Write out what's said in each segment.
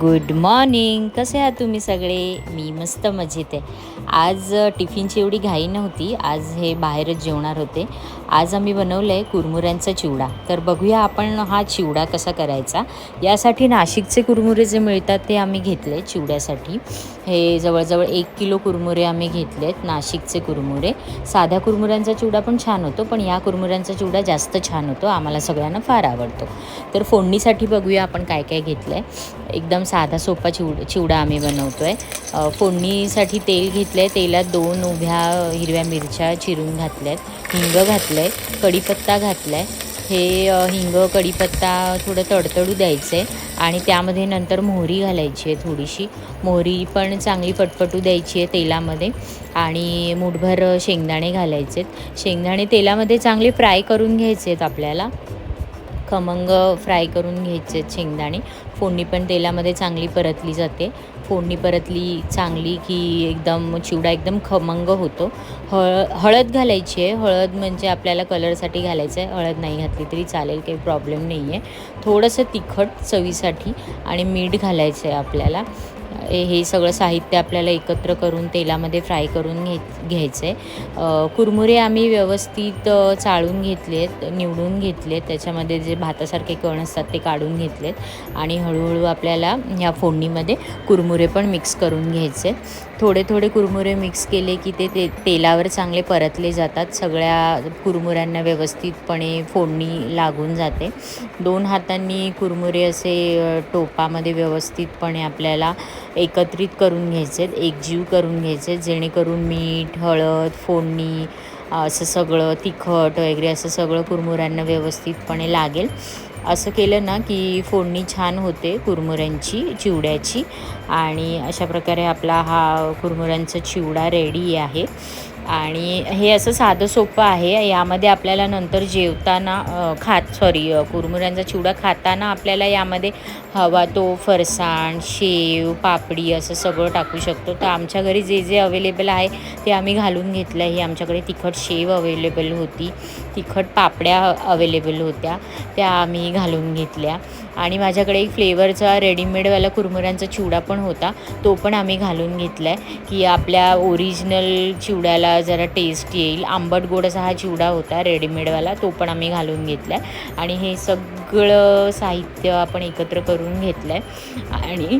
Good morning. कसे आहात तुम्ही सगळे? मी मस्त मजेत आहे. आज टिफिनची एवढी घाई नव्हती. आज हे बाहेरच जेवणार होते. आज आम्ही बनवलं आहे कुरमुऱ्यांचा चिवडा. तर बघूया आपण हा चिवडा कसा करायचा. यासाठी नाशिकचे कुरमुरे जे मिळतात ते आम्ही घेतले चिवड्यासाठी. हे जवळजवळ 1 किलो कुरमुरे आम्ही घेतलेत, नाशिकचे कुरमुरे. साध्या कुरमुऱ्यांचा चिवडा पण छान होतो, पण या कुरमुऱ्यांचा चिवडा जास्त छान होतो. आम्हाला सगळ्यांना फार आवडतो. तर फोडणीसाठी बघूया आपण काय काय घेतलं आहे. एकदम साधा सोपा चिवडा आम्ही बनवतो आहे. फोडणीसाठी तेल घेतलं आहे. तेलात 2 उभ्या हिरव्या मिरच्या चिरून घातल्या आहेत. हिंग घातलं आहे, कढीपत्ता घातला आहे. हे हिंग कढीपत्ता थोडं तडतडू द्यायचं आहे आणि त्यामध्ये नंतर मोहरी घालायची आहे थोडीशी. मोहरी पण चांगली पटपटू द्यायची आहे तेलामध्ये आणि मूठभर शेंगदाणे घालायचे आहेत. शेंगदाणे तेलामध्ये चांगले फ्राय करून घ्यायचे आहेत आपल्याला. खमंग फ्राय करून घ्यायचे आहेत शेंगदाणे. फोडणी पण तेलामध्ये चांगली परतली जाते. फोडणी परतली चांगली की एकदम चिवडा एकदम खमंग होतो. हळद घालायची आहे. हळद म्हणजे आपल्याला कलरसाठी घालायचं आहे. हळद नाही घातली तरी चालेल, काही प्रॉब्लेम नाही आहे. थोडंसं तिखट चवीसाठी आणि मीठ घालायचं आहे आपल्याला. हे सगळं साहित्य आपल्याला एकत्र करून तेलामध्ये फ्राय करून घ्यायचं आहे. कुरमुरे आम्ही व्यवस्थित चाळून घेतले आहेत, निवडून घेतले आहेत. त्याच्यामध्ये जे भातासारखे कण असतात ते काढून घेतलेत आणि हळूहळू आपल्याला ह्या फोडणीमध्ये कुरमुरे पण मिक्स करून घ्यायचे. थोडे थोडे कुरमुरे मिक्स केले की ते तेलावर चांगले परतले जातात. सगळ्या कुरमुऱ्यांना व्यवस्थितपणे फोडणी लागून जाते. 2 हातांनी कुरमुरे असे टोपामध्ये व्यवस्थितपणे आपल्याला एकत्रित करून घ्यायचे आहेत, एकजीव करून घ्यायचे आहेत, जेणेकरून मीठ, हळद, फोडणी असं सगळं तिखट वगैरे असं सगळं कुरमुऱ्यांना व्यवस्थितपणे लागेल. असं केलं ना की फोडणी छान होते कुरमुऱ्यांची, चिवड्याची. आणि अशा प्रकारे आपला हा कुरमुऱ्यांचा चिवडा रेडी आहे. आणि हे असं साधं सोपं आहे. यामध्ये आपल्याला नंतर जेवताना कुरमुऱ्यांचा चिवडा खाताना आपल्याला यामध्ये हवा तो फरसाण, शेव, पापडी असं सगळं टाकू शकतो. तर आमच्या घरी जे जे अवेलेबल आहे ते आम्ही घालून घेतलं आहे. आमच्याकडे तिखट शेव अवेलेबल होती, तिखट पापड्या अवेलेबल होत्या, त्या आम्ही घालून घेतल्या. आणि माझ्याकडे एक फ्लेवरचा रेडीमेडवाला कुरमुऱ्यांचा चिवडा पण होता, तो पण आम्ही घालून घेतला आहे की आपल्या ओरिजिनल चिवड्याला जरा टेस्ट येईल. आंबट गोड असा हा चिवडा होता रेडीमेडवाला, तो पण आम्ही घालून घेतला आहे. आणि हे सगळं साहित्य आपण एकत्र करून घेतलं आहे आणि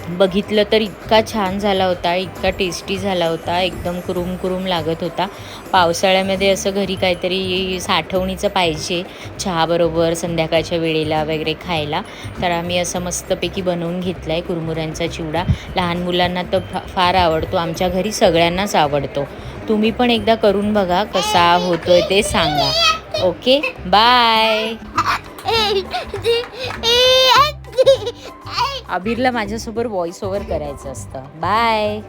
बघितलं तर इतका छान झाला होता, इतका टेस्टी झाला होता, एकदम कुरुम कुरुम लागत होता. पावसाळ्यामध्ये असं घरी काहीतरी साठवणीचं पाहिजे चहाबरोबर संध्याकाळच्या वेळेला वगैरे खायला. तर आम्ही असं मस्तपैकी बनवून घेतला आहे कुरमुऱ्यांचा चिवडा. लहान मुलांना तर फार आवडतो, आमच्या घरी सगळ्यांनाच आवडतो. तुम्ही पण एकदा करून बघा, कसा होतोय ते सांगा. Okay, bye. अबीरला माझ्यासोबत व्हॉइस ओव्हर करायचं असतं. बाय.